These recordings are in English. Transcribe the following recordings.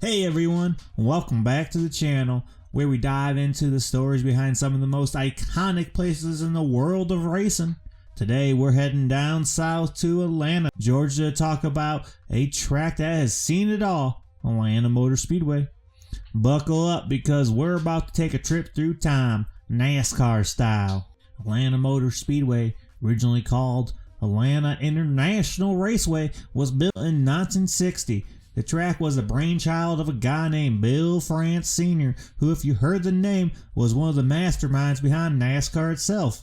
Hey everyone, welcome back to the channel where we dive into the stories behind some of the most iconic places in the world of racing. Today we're heading down south to Atlanta, Georgia to talk about a track that has seen it all, Atlanta Motor Speedway. Buckle up because we're about to take a trip through time, NASCAR style. Atlanta Motor Speedway, originally called Atlanta International Raceway, was built in 1960. The track was the brainchild of a guy named Bill France Sr., who, if you heard the name, was one of the masterminds behind NASCAR itself.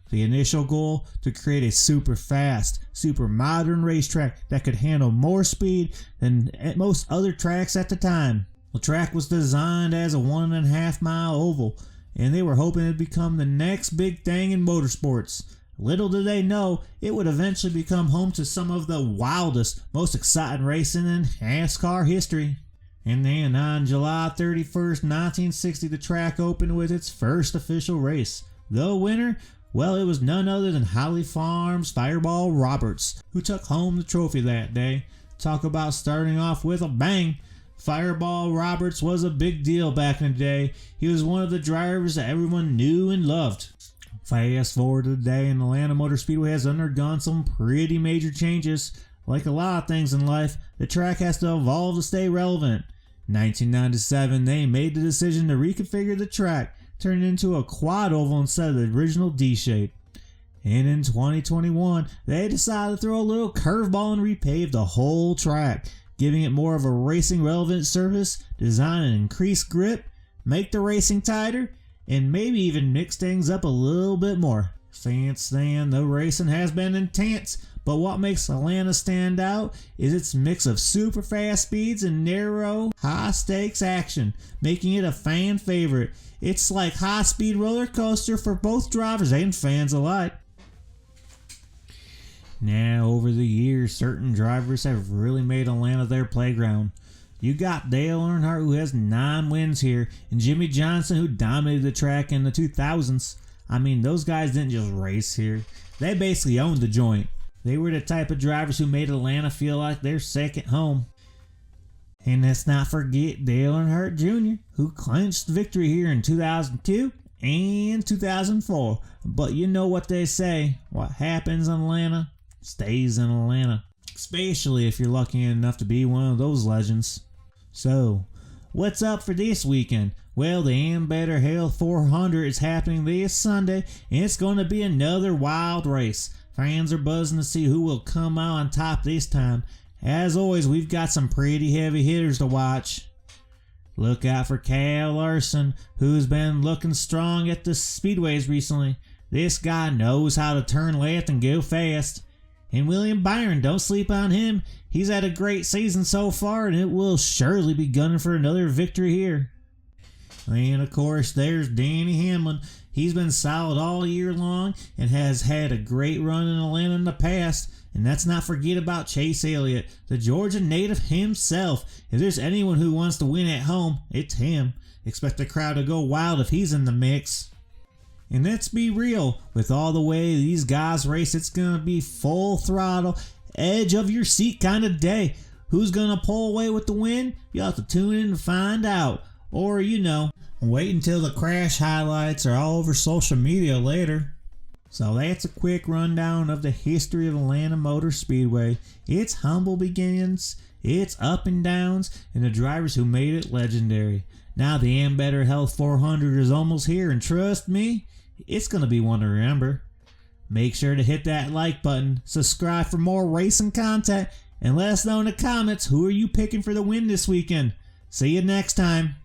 The initial goal, to create a super fast, super modern racetrack that could handle more speed than most other tracks at the time. The track was designed as a 1.5 mile oval, and they were hoping it would become the next big thing in motorsports. Little did they know, it would eventually become home to some of the wildest, most exciting racing in NASCAR history. And then on July 31st, 1960, the track opened with its first official race. The winner? Well, it was none other than Holly Farms' Fireball Roberts, who took home the trophy that day. Talk about starting off with a bang. Fireball Roberts was a big deal back in the day. He was one of the drivers that everyone knew and loved. Fast forward to today, and Atlanta Motor Speedway has undergone some pretty major changes. Like a lot of things in life, the track has to evolve to stay relevant. In 1997, they made the decision to reconfigure the track, turn it into a quad oval instead of the original D shape. And in 2021, they decided to throw a little curveball and repave the whole track, giving it more of a racing relevant surface, design an increased grip, make the racing tighter, and maybe even mix things up a little bit more. Since then, the racing has been intense, but what makes Atlanta stand out is its mix of super fast speeds and narrow, high stakes action, making it a fan favorite. It's like high speed roller coaster for both drivers and fans alike. Now, over the years, certain drivers have really made Atlanta their playground. You got Dale Earnhardt, who has 9 wins here, and Jimmy Johnson, who dominated the track in the 2000s. I mean, those guys didn't just race here. They basically owned the joint. They were the type of drivers who made Atlanta feel like their second home. And let's not forget Dale Earnhardt Jr., who clinched victory here in 2002 and 2004. But you know what they say, what happens in Atlanta stays in Atlanta. Especially if you're lucky enough to be one of those legends. So, what's up for this weekend? Well, the Ambetter Hale 400 is happening this Sunday, and it's going to be another wild race. Fans are buzzing to see who will come out on top this time. As always, we've got some pretty heavy hitters to watch. Look out for Kyle Larson, who's been looking strong at the speedways recently. This guy knows how to turn left and go fast. And William Byron, don't sleep on him. He's had a great season so far, and it will surely be gunning for another victory here. And of course, there's Danny Hamlin. He's been solid all year long and has had a great run in Atlanta in the past. And let's not forget about Chase Elliott, the Georgia native himself. If there's anyone who wants to win at home, it's him. Expect the crowd to go wild if he's in the mix. And let's be real, with all the way these guys race, it's going to be full throttle, edge of your seat kind of day. Who's going to pull away with the win? You'll have to tune in to find out. Or, wait until the crash highlights are all over social media later. So that's a quick rundown of the history of Atlanta Motor Speedway. Its humble beginnings, its up and downs, and the drivers who made it legendary. Now the Ambetter Hale 400 is almost here, and trust me, it's going to be one to remember. Make sure to hit that like button, subscribe for more racing content, and let us know in the comments who are you picking for the win this weekend. See you next time.